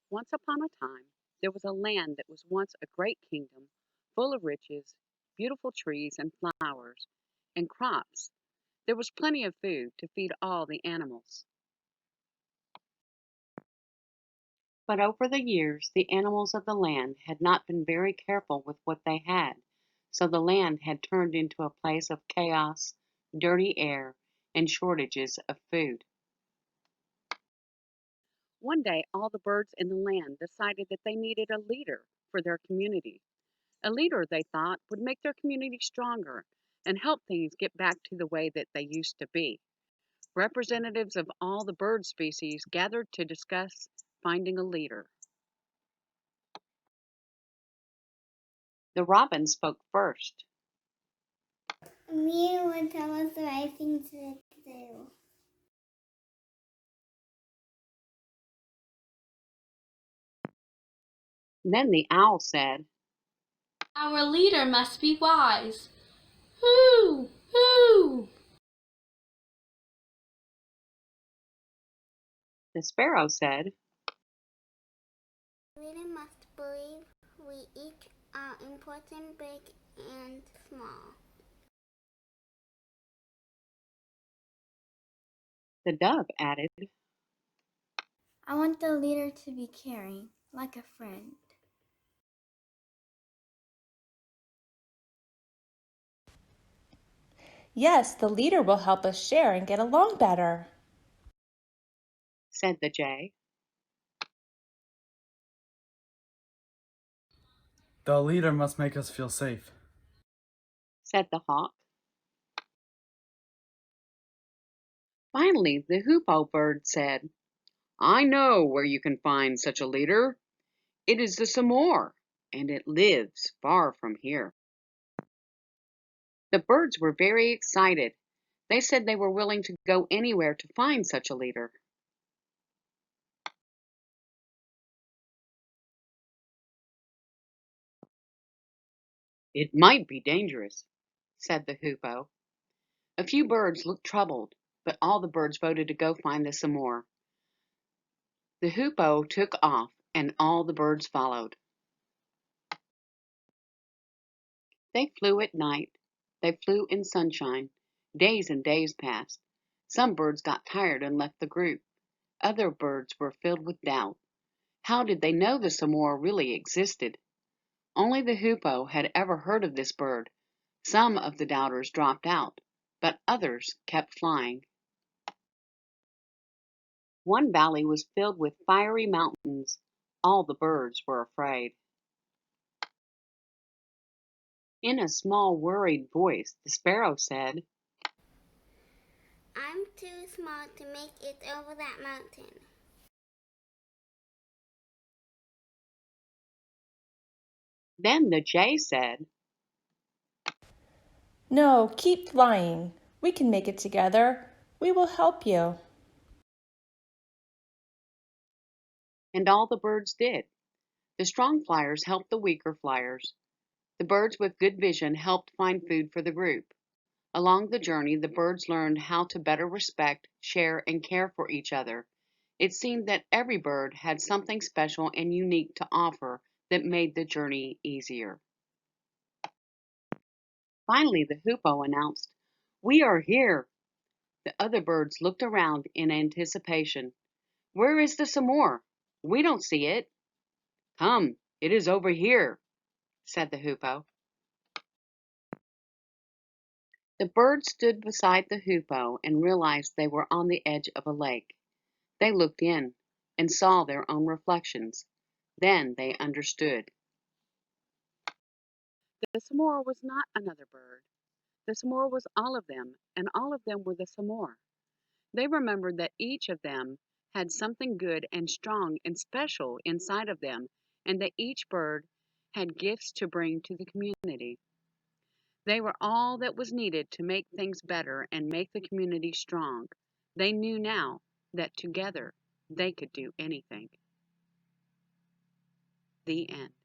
Once upon a time, there was a land that was once a great kingdom, full of riches, beautiful trees and flowers, and crops. There was plenty of food to feed all the animals. But over the years, the animals of the land had not been very careful with what they had, so the land had turned into a place of chaos, dirty air, and shortages of food. One day, all the birds in the land decided that they needed a leader for their community. A leader, they thought, would make their community stronger and help things get back to the way that they used to be. Representatives of all the bird species gathered to discuss finding a leader. The robin spoke first. Me would tell us the right thing to do. Then the owl said, Our leader must be wise. Hoo! Hoo! the sparrow said, The leader must believe we each are important, big and small. the dove added, I want the leader to be caring, like a friend. Yes, the leader will help us share and get along better, said the jay. The leader must make us feel safe, Said the hawk. Finally, the hoopoe bird said, I know where you can find such a leader. It is the Samor, and it lives far from here. The birds were very excited. They said they were willing to go anywhere to find such a leader. It might be dangerous, said the hoopoe. A few birds looked troubled, but all the birds voted to go find the Samor. The hoopoe took off, and all the birds followed. They flew at night. They flew in sunshine. Days and days passed. Some birds got tired and left the group. Other birds were filled with doubt. How did they know the Samor really existed? Only the hoopoe had ever heard of this bird. Some of the doubters dropped out, but others kept flying. One valley was filled with fiery mountains. All the birds were afraid. In a small, worried voice, the sparrow said, I'm too small to make it over that mountain. Then the jay said, No, keep flying. We can make it together. We will help you. and all the birds did. The strong flyers helped the weaker flyers. The birds with good vision helped find food for the group. Along the journey, the birds learned how to better respect, share, and care for each other. It seemed that every bird had something special and unique to offer that made the journey easier. Finally, the hoopoe announced, We are here. The other birds looked around in anticipation. Where is the Samor? We don't see it. Come, it is over here, said the hoopoe. The birds stood beside the hoopoe and realized they were on the edge of a lake. They looked in and saw their own reflections. Then they understood. The Samor was not another bird. The Samor was all of them, and all of them were the Samor. They remembered that each of them had something good and strong and special inside of them, and that each bird had gifts to bring to the community. They were all that was needed to make things better and make the community strong. They knew now that together they could do anything. The end.